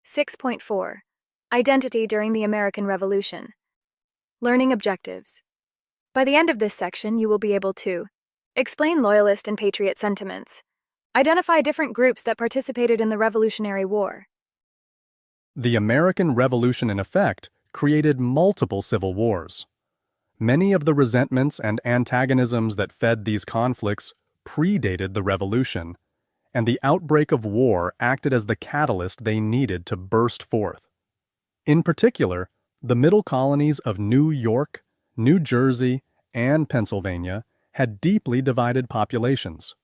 6.4. Identity during the American Revolution. Learning objectives. By the end of this section, you will be able to explain Loyalist and Patriot sentiments, identify different groups that participated in the Revolutionary War. The American Revolution, in effect, created multiple civil wars. Many of the resentments and antagonisms that fed these conflicts predated the Revolution, and the outbreak of war acted as the catalyst they needed to burst forth. In particular, the middle colonies of New York, New Jersey, and Pennsylvania had deeply divided populations.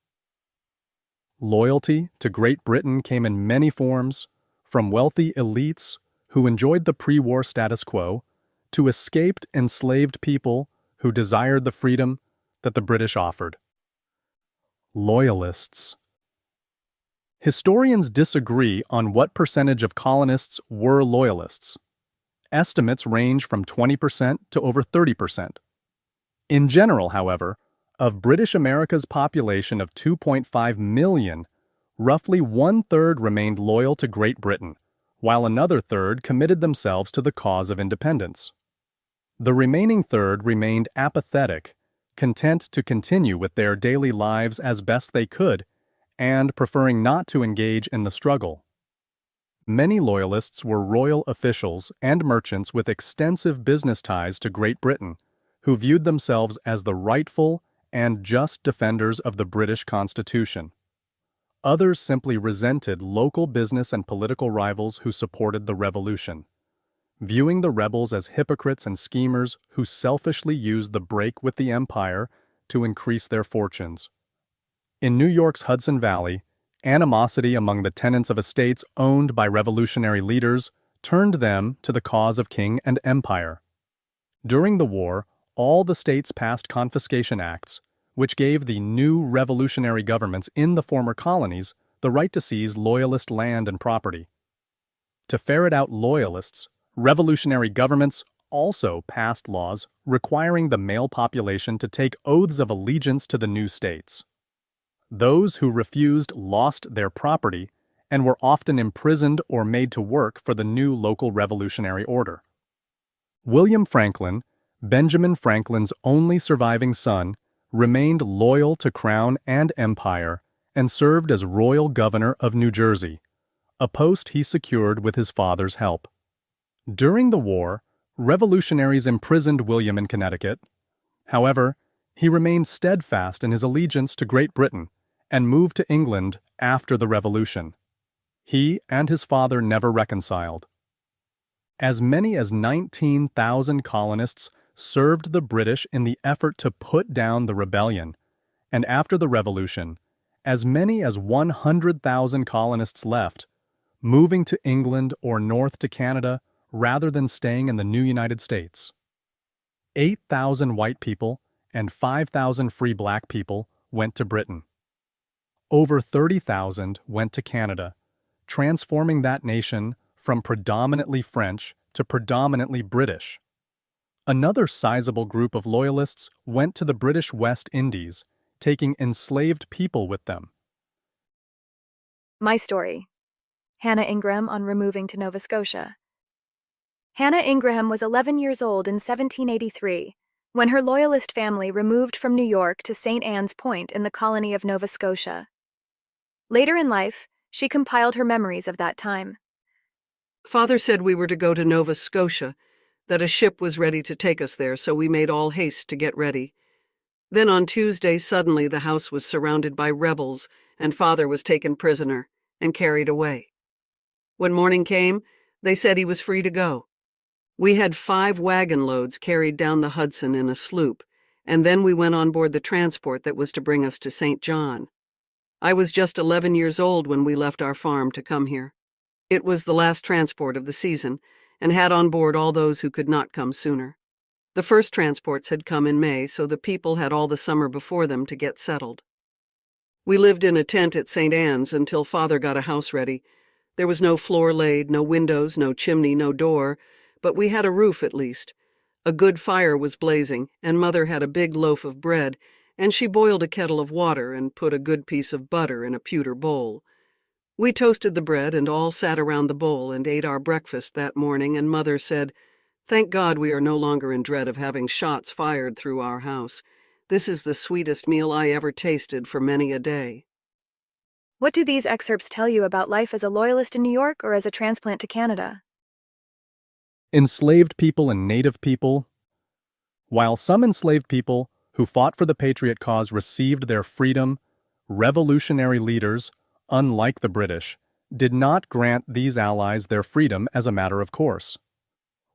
Loyalty to Great Britain came in many forms, from wealthy elites who enjoyed the pre-war status quo to escaped enslaved people who desired the freedom that the British offered. Loyalists. Historians disagree on what percentage of colonists were loyalists. Estimates range from 20% to over 30%. In general, however, of British America's population of 2.5 million, roughly one-third remained loyal to Great Britain, while another third committed themselves to the cause of independence. The remaining third remained apathetic, content to continue with their daily lives as best they could, and preferring not to engage in the struggle. Many Loyalists were royal officials and merchants with extensive business ties to Great Britain, who viewed themselves as the rightful and just defenders of the British Constitution. Others simply resented local business and political rivals who supported the revolution, viewing the rebels as hypocrites and schemers who selfishly used the break with the empire to increase their fortunes. In New York's Hudson Valley, animosity among the tenants of estates owned by revolutionary leaders turned them to the cause of king and empire. During the war, all the states passed confiscation acts, which gave the new revolutionary governments in the former colonies the right to seize Loyalist land and property. To ferret out Loyalists, revolutionary governments also passed laws requiring the male population to take oaths of allegiance to the new states. Those who refused lost their property and were often imprisoned or made to work for the new local revolutionary order. William Franklin, Benjamin Franklin's only surviving son, remained loyal to Crown and Empire and served as royal governor of New Jersey, a post he secured with his father's help. During the war, revolutionaries imprisoned William in Connecticut. However, he remained steadfast in his allegiance to Great Britain and moved to England after the Revolution. He and his father never reconciled. As many as 19,000 colonists served the British in the effort to put down the rebellion, and after the Revolution, as many as 100,000 colonists left, moving to England or north to Canada rather than staying in the new United States. 8,000 white people and 5,000 free black people went to Britain. Over 30,000 went to Canada, transforming that nation from predominantly French to predominantly British. Another sizable group of Loyalists went to the British West Indies, taking enslaved people with them. My story. Hannah Ingraham on removing to Nova Scotia. Hannah Ingraham was 11 years old in 1783 when her Loyalist family removed from New York to St. Anne's Point in the colony of Nova Scotia. Later in life, she compiled her memories of that time. Father said we were to go to Nova Scotia, that a ship was ready to take us there, so we made all haste to get ready. Then on Tuesday, suddenly the house was surrounded by rebels, and Father was taken prisoner and carried away. When morning came, they said he was free to go. We had 5 wagon loads carried down the Hudson in a sloop, and then we went on board the transport that was to bring us to St. John. I was just 11 years old when we left our farm to come here. It was the last transport of the season, and had on board all those who could not come sooner. The first transports had come in May, so the people had all the summer before them to get settled. We lived in a tent at St. Anne's until Father got a house ready. There was no floor laid, no windows, no chimney, no door, but we had a roof at least. A good fire was blazing, and Mother had a big loaf of bread, and she boiled a kettle of water and put a good piece of butter in a pewter bowl. We toasted the bread and all sat around the bowl and ate our breakfast that morning, and Mother said, "Thank God we are no longer in dread of having shots fired through our house. This is the sweetest meal I ever tasted for many a day." What do these excerpts tell you about life as a loyalist in New York or as a transplant to Canada? Enslaved people and native people. While some enslaved people who fought for the Patriot cause received their freedom, revolutionary leaders, unlike the British, did not grant these allies their freedom as a matter of course.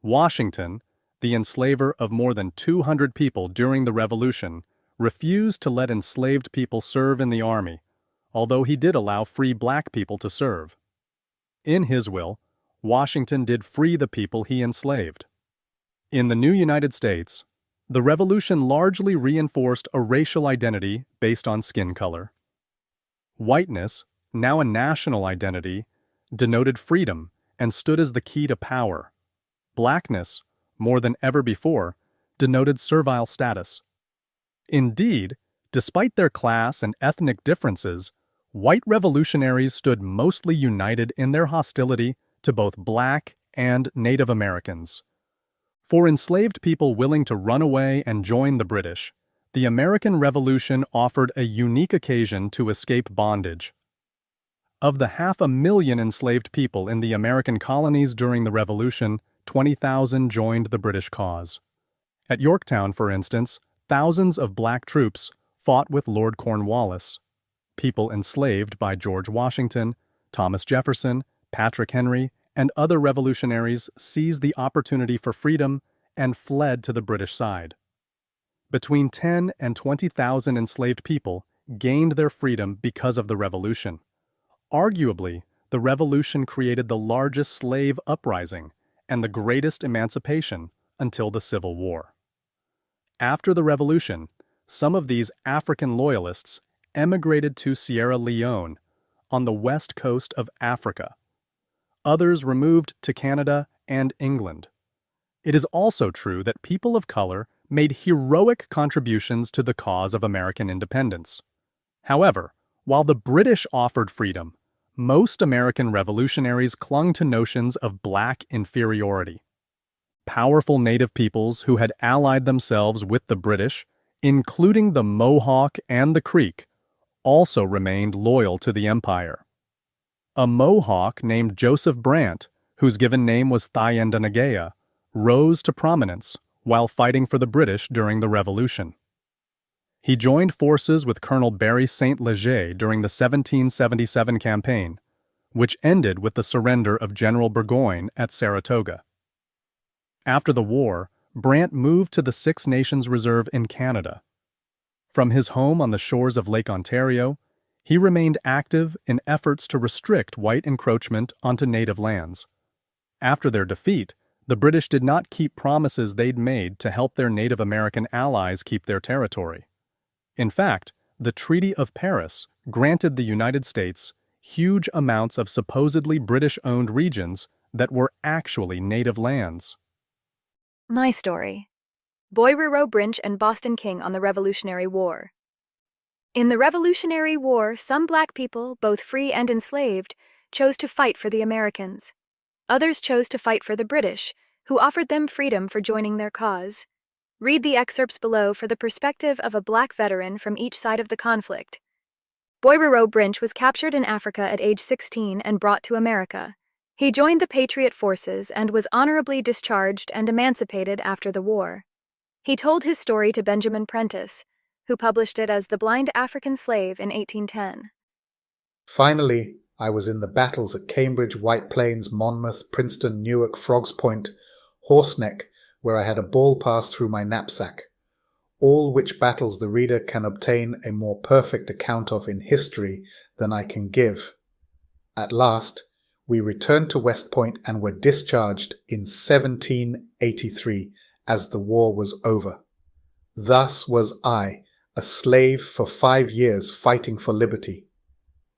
Washington, the enslaver of more than 200 people during the Revolution, refused to let enslaved people serve in the army, although he did allow free black people to serve. In his will, Washington did free the people he enslaved. In the new United States, the Revolution largely reinforced a racial identity based on skin color. Whiteness, now a national identity, denoted freedom and stood as the key to power. Blackness, more than ever before, denoted servile status. Indeed, despite their class and ethnic differences, white revolutionaries stood mostly united in their hostility to both black and Native Americans. For enslaved people willing to run away and join the British, the American Revolution offered a unique occasion to escape bondage. Of the 500,000 enslaved people in the American colonies during the Revolution, 20,000 joined the British cause. At Yorktown, for instance, thousands of black troops fought with Lord Cornwallis. People enslaved by George Washington, Thomas Jefferson, Patrick Henry, and other revolutionaries seized the opportunity for freedom and fled to the British side. Between 10 and 20,000 enslaved people gained their freedom because of the Revolution. Arguably, the Revolution created the largest slave uprising and the greatest emancipation until the Civil War. After the Revolution, some of these African loyalists emigrated to Sierra Leone on the west coast of Africa. Others removed to Canada and England. It is also true that people of color made heroic contributions to the cause of American independence. However, while the British offered freedom, most American revolutionaries clung to notions of black inferiority. Powerful native peoples who had allied themselves with the British, including the Mohawk and the Creek, also remained loyal to the empire. A Mohawk named Joseph Brant, whose given name was Thayendanegea, rose to prominence while fighting for the British during the Revolution. He joined forces with Colonel Barry St. Leger during the 1777 campaign, which ended with the surrender of General Burgoyne at Saratoga. After the war, Brant moved to the Six Nations Reserve in Canada. From his home on the shores of Lake Ontario, he remained active in efforts to restrict white encroachment onto native lands. After their defeat, the British did not keep promises they'd made to help their Native American allies keep their territory. In fact, the Treaty of Paris granted the United States huge amounts of supposedly British-owned regions that were actually native lands. My story. Boirerow Brinch and Boston King on the Revolutionary War. In the Revolutionary War, some black people, both free and enslaved, chose to fight for the Americans. Others chose to fight for the British, who offered them freedom for joining their cause. Read the excerpts below for the perspective of a black veteran from each side of the conflict. Boirerow Brinch was captured in Africa at age 16 and brought to America. He joined the Patriot forces and was honorably discharged and emancipated after the war. He told his story to Benjamin Prentice, who published it as The Blind African Slave in 1810. Finally, I was in the battles at Cambridge, White Plains, Monmouth, Princeton, Newark, Frogs Point, Horseneck, where I had a ball pass through my knapsack, all which battles the reader can obtain a more perfect account of in history than I can give. At last, we returned to West Point and were discharged in 1783 as the war was over. Thus was I, a slave for 5 years fighting for liberty.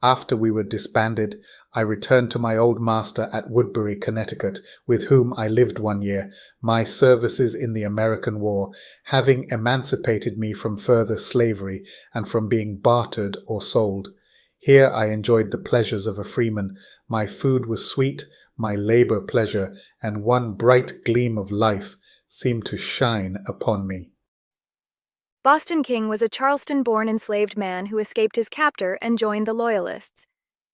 After we were disbanded, I returned to my old master at Woodbury, Connecticut, with whom I lived 1 year, my services in the American War having emancipated me from further slavery and from being bartered or sold. Here I enjoyed the pleasures of a freeman. My food was sweet, my labor pleasure, and one bright gleam of life seemed to shine upon me. Boston King was a Charleston-born enslaved man who escaped his captor and joined the Loyalists.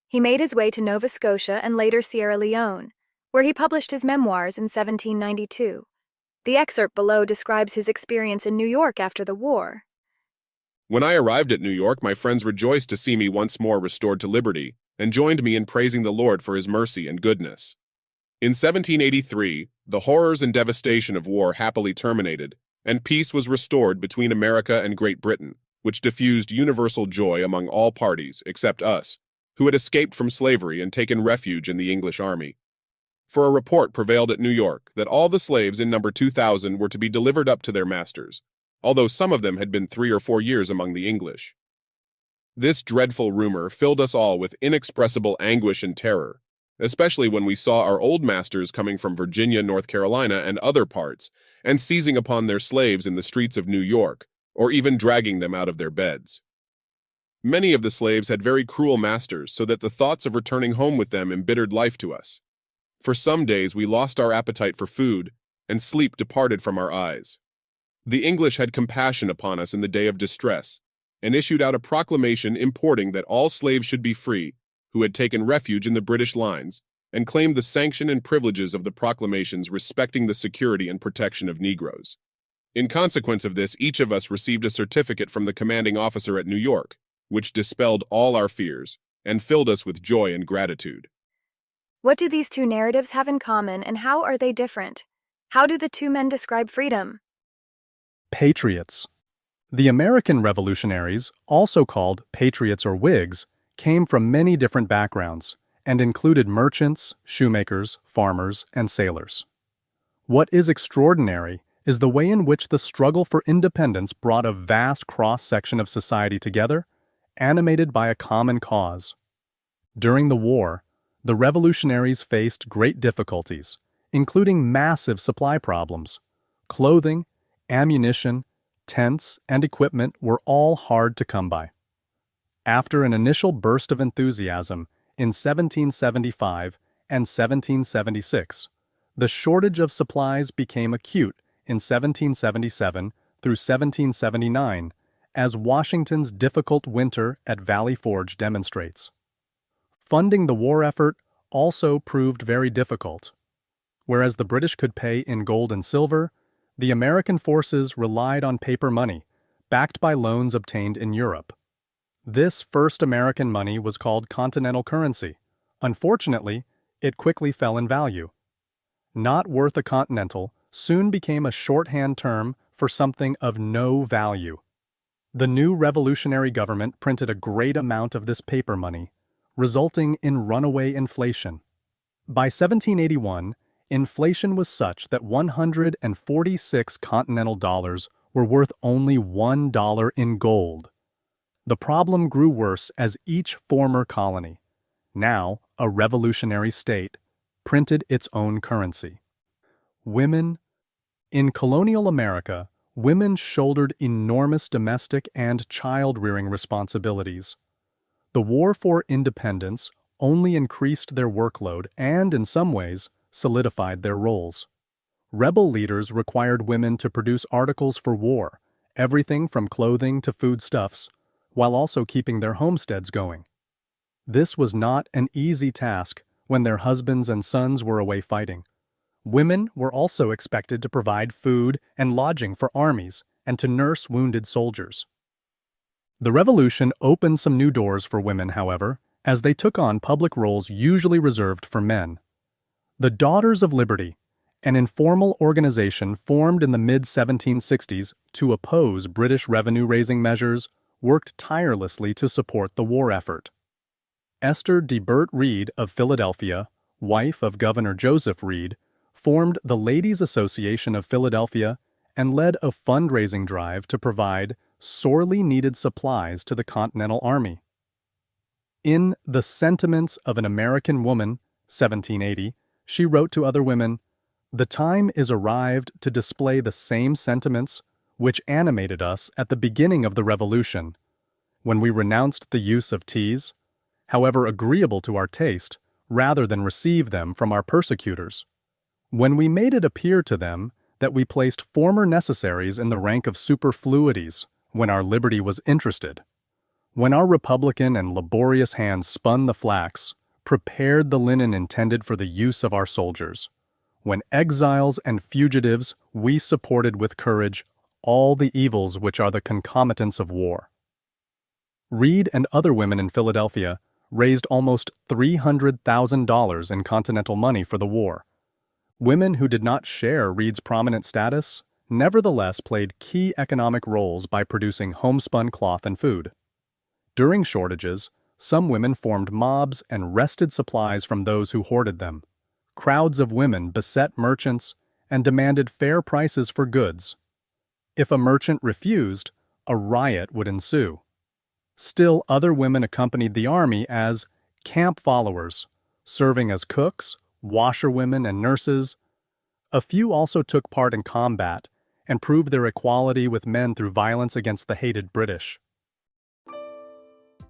He made his way to Nova Scotia and later Sierra Leone, where he published his memoirs in 1792. The excerpt below describes his experience in New York after the war. When I arrived at New York, my friends rejoiced to see me once more restored to liberty, and joined me in praising the Lord for his mercy and goodness. In 1783, the horrors and devastation of war happily terminated, and peace was restored between America and Great Britain, which diffused universal joy among all parties except us, who had escaped from slavery and taken refuge in the English army. For a report prevailed at New York that all the slaves in number 2,000 were to be delivered up to their masters, although some of them had been 3 or 4 years among the English. This dreadful rumor filled us all with inexpressible anguish and terror, especially when we saw our old masters coming from Virginia, North Carolina, and other parts, and seizing upon their slaves in the streets of New York, or even dragging them out of their beds. Many of the slaves had very cruel masters, so that the thoughts of returning home with them embittered life to us. For some days we lost our appetite for food, and sleep departed from our eyes. The English had compassion upon us in the day of distress, and issued out a proclamation importing that all slaves should be free, who had taken refuge in the British lines, and claimed the sanction and privileges of the proclamations respecting the security and protection of Negroes. In consequence of this, each of us received a certificate from the commanding officer at New York, which dispelled all our fears, and filled us with joy and gratitude. What do these two narratives have in common, and how are they different? How do the two men describe freedom? Patriots. The American revolutionaries, also called Patriots or Whigs, came from many different backgrounds and included merchants, shoemakers, farmers, and sailors. What is extraordinary is the way in which the struggle for independence brought a vast cross-section of society together, animated by a common cause. During the war, the revolutionaries faced great difficulties, including massive supply problems. Clothing, ammunition, tents, and equipment were all hard to come by. After an initial burst of enthusiasm in 1775 and 1776, the shortage of supplies became acute in 1777 through 1779, as Washington's difficult winter at Valley Forge demonstrates. Funding the war effort also proved very difficult. Whereas the British could pay in gold and silver, the American forces relied on paper money, backed by loans obtained in Europe. This first American money was called continental currency. Unfortunately, it quickly fell in value. Not worth a continental soon became a shorthand term for something of no value. The new revolutionary government printed a great amount of this paper money, resulting in runaway inflation. By 1781, inflation was such that 146 continental dollars were worth only $1 in gold. The problem grew worse as each former colony, now a revolutionary state, printed its own currency. Women. In colonial America, women shouldered enormous domestic and child-rearing responsibilities. The war for independence only increased their workload and, in some ways, solidified their roles. Rebel leaders required women to produce articles for war, everything from clothing to foodstuffs, while also keeping their homesteads going. This was not an easy task when their husbands and sons were away fighting. Women were also expected to provide food and lodging for armies and to nurse wounded soldiers. The revolution opened some new doors for women, however, as they took on public roles usually reserved for men. The Daughters of Liberty, an informal organization formed in the mid-1760s to oppose British revenue-raising measures, worked tirelessly to support the war effort. Esther de Burt Reed of Philadelphia, wife of Governor Joseph Reed, formed the Ladies' Association of Philadelphia and led a fundraising drive to provide sorely needed supplies to the Continental Army. In The Sentiments of an American Woman, 1780, she wrote to other women, "The time is arrived to display the same sentiments which animated us at the beginning of the Revolution, when we renounced the use of teas, however agreeable to our taste, rather than receive them from our persecutors. When we made it appear to them that we placed former necessaries in the rank of superfluities when our liberty was interested, when our republican and laborious hands spun the flax, prepared the linen intended for the use of our soldiers, when exiles and fugitives we supported with courage all the evils which are the concomitants of war. Reed and other women in Philadelphia raised almost $300,000 in Continental money for the war. Women who did not share Reed's prominent status nevertheless played key economic roles by producing homespun cloth and food. During shortages, some women formed mobs and wrested supplies from those who hoarded them. Crowds of women beset merchants and demanded fair prices for goods. If a merchant refused, a riot would ensue. Still, other women accompanied the army as camp followers, serving as cooks, washerwomen, and nurses. A few also took part in combat and proved their equality with men through violence against the hated British.